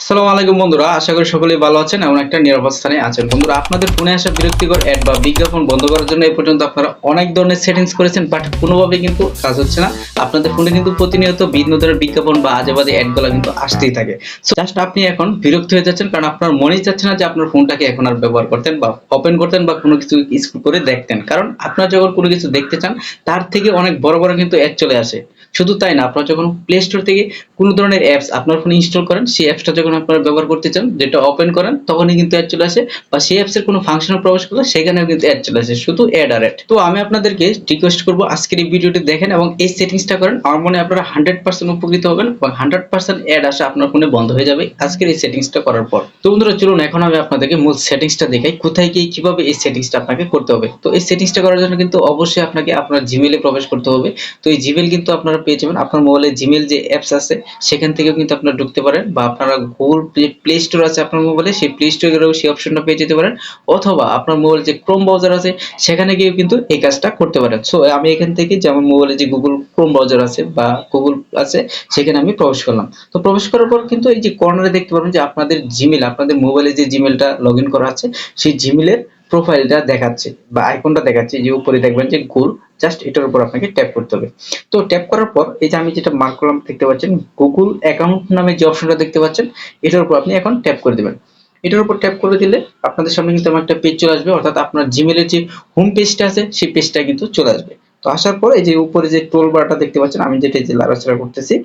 আসসালামু আলাইকুম বন্ধুরা, আশা করি সকলেই ভালো আছেন এবং একটা নিরাপদ স্থানে আছেন। বন্ধুরা, আপনাদের ফোনে আসা বিরক্তিকর অ্যাড বা বিজ্ঞাপন বন্ধ করার জন্য এই পর্যন্ত আপনারা অনেক ধরনের সেটিংস করেছেন, বাট কোনোভাবেই কিন্তু কাজ হচ্ছে না। আপনাদের ফোনে কিন্তু প্রতিনিয়ত বিভিন্ন ধরনের বিজ্ঞাপন বা আজেবাজে অ্যাডগুলো কিন্তু আসতেই থাকে। সো জাস্ট আপনি এখন বিরক্ত হয়ে যাচ্ছেন, কারণ আপনার মনেই চাচ্ছে না যে আপনার ফোনটাকে এখন আর ব্যবহার করতেন বা ওপেন করতেন বা কোনো কিছু স্ক্রল করে দেখতেন। কারণ আপনারা যখন কোনো কিছু দেখতে চান, তার থেকে অনেক বড় বড় কিন্তু অ্যাড চলে আসে। শুধু তাই না, আপনারা যখন প্লে স্টোর থেকে কোনো ধরনের অ্যাপস আপনার ফোনে ইনস্টল করেন, সেই অ্যাপসটা যখন আপনারা ব্যবহার করতে চান, যেটা ওপেন করেন, তখনই কিন্তু অ্যাড চলে আসে, বা সেই অ্যাপসের কোনো ফাংশনে প্রবেশ করলে সেখানেও কিন্তু অ্যাড চলে আসে, শুধু অ্যাড আর অ্যাড। তো আমি আপনাদেরকে রিকোয়েস্ট করবো আজকের এই ভিডিওটি দেখেন এবং এই সেটিংসটা করেন। আমার মনে হয় আপনারা 100% উপকৃত হবেন এবং 100% অ্যাড আসা আপনার ফোনে বন্ধ হয়ে যাবে আজকের এই সেটিংসটা করার পর। তো বন্ধুরা, চলুন এখন আমি আপনাদেরকে মূল সেটিংসটা দেখাই, কোথায় গিয়ে কিভাবে এই সেটিংসটা আপনাকে করতে হবে। তো এই সেটিংসটা করার জন্য কিন্তু অবশ্যই আপনাকে আপনার জিমেইলে প্রবেশ করতে হবে। তো এই জিমেইল কিন্তু আপনারা পেয়ে যাবেন আপনার মোবাইলে, জিমেইল যে অ্যাপস আছে সেখান থেকেও কিন্তু আপনারা ঢুকতে পারেন, বা আপনারা গুগল প্লে স্টোর আছে আপনার মোবাইলে, সেই প্লে স্টোরেও সেই অপশনটা পেয়ে যেতে পারেন, অথবা আপনার মোবাইলে যে ক্রোম ব্রাউজার আছে সেখানে গিয়েও কিন্তু এই কাজটা করতে পারেন। সো আমি এখান থেকে, যেমন মোবাইলে যে গুগল ক্রোম ব্রাউজার আছে বা গুগল আছে, সেখানে আমি প্রবেশ করলাম। তো প্রবেশ করার পর কিন্তু এই যে কর্নারে দেখতে পাবেন যে আপনাদের জিমেইল, আপনাদের মোবাইলে যে জিমেইলটা লগ ইন করা আছে সেই জিমেইলের প্রোফাইলটা দেখাচ্ছে বা আইকনটা দেখাচ্ছে, যে উপরে দেখবেন যে গোল, জাস্ট এটার উপর আপনাকে ট্যাপ করতে হবে। তো ট্যাপ করার পর এই যে আমি যেটা মার্ক করলাম দেখতে পাচ্ছেন, গুগল অ্যাকাউন্ট নামে যে অপশনটা দেখতে পাচ্ছেন, এটার উপর আপনি এখন ট্যাপ করে দিবেন। এটার উপর ট্যাপ করে দিলে আপনাদের সামনে কিন্তু আমার একটা পেজ চলে আসবে, অর্থাৎ আপনার জিমেইলের যে হোম পেজটা আছে সেই পেজটা কিন্তু চলে আসবে। তো আসার পর এই যে উপরে যে টুল বারটা দেখতে পাচ্ছেন, আমি যেটা যে লাড়াচাড়া করতেছি,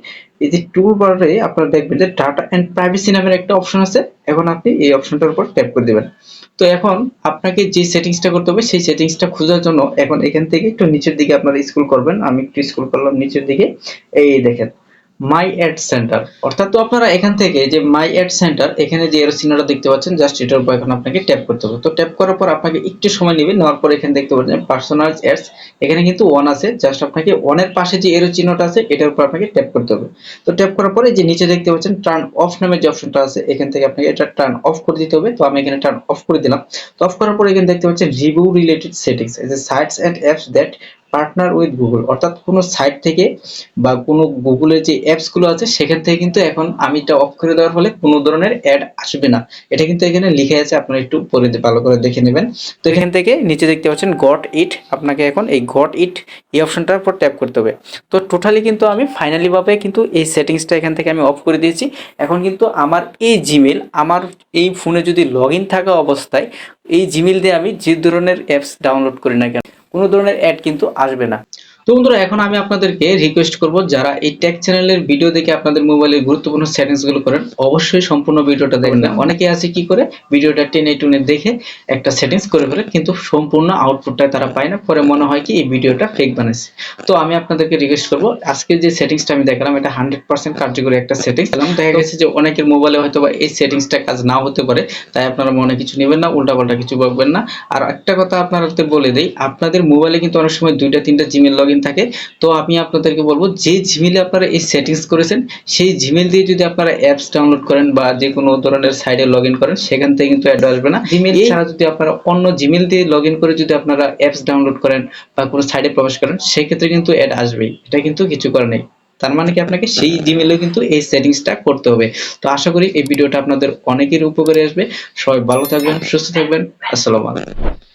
এই যে টুল বারে আপনারা দেখবেন যে ডাটা এন্ড প্রাইভেসি নামের একটা অপশন আছে। এখন আপনি এই অপশনটার উপর ট্যাপ করে দিবেন। তো এখন আপনাকে যে সেটিংসটা করতে হবে সেই সেটিংসটা খোঁজার জন্য এখন এখান থেকে একটু নিচের দিকে আপনারা স্ক্রল করবেন। আমি একটু স্ক্রল করলাম নিচের দিকে, এই দেখেন মাই অ্যাড সেন্টার। অর্থাৎ তো আপনারা এখান থেকে যে মাই অ্যাড সেন্টার, এখানে যে এরো চিহ্নটা দেখতে পাচ্ছেন, জাস্ট এটার উপর এখন আপনাকে ট্যাপ করতে হবে। তো ট্যাপ করার পর আপনাকে একটু সময় নেবে, নেওয়ার পর এখানে দেখতে পাচ্ছেন পার্সোনালাইজ অ্যাডস, এখানে কিন্তু অন আছে, জাস্ট আপনাকে অনের পাশে যে এরো চিহ্নটা আছে এটার উপর আপনাকে ট্যাপ করতে হবে। তো ট্যাপ করার পরে যে নিচে দেখতে পাচ্ছেন টার্ন অফ নামে যে অপশনটা আছে, এখান থেকে আপনাকে এটা টার্ন অফ করে দিতে হবে। তো আমি এখানে টার্ন অফ করে দিলাম। তো অফ করার পরে এখানে দেখতে পাচ্ছেন রিভিউ রিলেটেড সেটিংস, এই যে sites and apps that partner with Google, অর্থাৎ কোনো সাইট থেকে বা কোনো গুগলের যে অ্যাপস গুলো আছে সেখান থেকে কিন্তু এখন আমি এটা অফ করে দেওয়ার ফলে কোনো ধরনের অ্যাড আসবে না। এটা কিন্তু এখানে লিখে আছে, আপনারা একটু পরে ভালো করে দেখে নেবেন। তো এখান থেকে নিচে দেখতে পাচ্ছেন গট ইট, আপনাকে এখন এই গট ইট এই অপশনটার উপর ট্যাপ করতে হবে। তো টোটালি কিন্তু আমি ফাইনালি ভাবে কিন্তু এই সেটিংসটা এখান থেকে আমি অফ করে দিয়েছি। এখন কিন্তু আমার এই জিমেল, আমার এই ফোনে যদি লগ ইন থাকা অবস্থায় এই জিমেল দিয়ে আমি যে ধরনের অ্যাপস ডাউনলোড করি না কেন, কোনো ধরনের অ্যাড কিন্তু আসবে না। তো বন্ধুরা, এখন আমি আপনাদেরকে রিকোয়েস্ট করব, যারা এই টেক চ্যানেলের ভিডিও দেখে আপনাদের মোবাইলের গুরুত্বপূর্ণ সেটিংস গুলো করেন, অবশ্যই সম্পূর্ণ ভিডিওটা দেখবেন না। অনেকে আছে কি করে ভিডিওটা টেনে টুনে দেখে একটা সেটিংস করে ফেলে, কিন্তু সম্পূর্ণ আউটপুটটা তারা পায় না, পরে মনে হয় কি এই ভিডিওটা ফেক বানাইছে। তো আমি আপনাদেরকে রিকোয়েস্ট করব, আজকে যে সেটিংসটা আমি দেখালাম এটা 100% কার্যকরী একটা সেটিংস। দেখা গেছে যে অনেকের মোবাইলে হয়তো বা এই সেটিংসটা কাজ নাও হতে পারে, তাই আপনারা মনে কিছু নেবেন না, উল্টাপাল্টা কিছু বলবেন না। আর একটা কথা আপনাদের বলে দেই, আপনাদের মোবাইলে কিন্তু অনেক সময় 2টা 3টা জিমেল লগ ইন থাকে। তো আমি আপনাদেরকে বলবো, যে জিমেইলে আপনারা এই সেটিংস করেছেন সেই জিমেইল দিয়ে যদি আপনারা অ্যাপস ডাউনলোড করেন বা যে কোনো ধরনের সাইটে লগ ইন করেন, সেখান থেকে কিন্তু অ্যাড আসবে না। জিমেইল ছাড়া যদি আপনারা অন্য জিমেইল দিয়ে লগ ইন করে যদি আপনারা অ্যাপস ডাউনলোড করেন বা কোনো সাইটে প্রবেশ করেন, সেক্ষেত্রে কিন্তু অ্যাড আসবেই, এটা কিন্তু কিছু করার নেই। তার মানে কি আপনাকে সেই জিমেইলেও কিন্তু এই সেটিংসটা করতে হবে। তো আশা করি এই ভিডিওটা আপনাদের অনেকের উপকারে আসবে। সবাই ভালো থাকবেন, সুস্থ থাকবেন। আসসালামু আলাইকুম।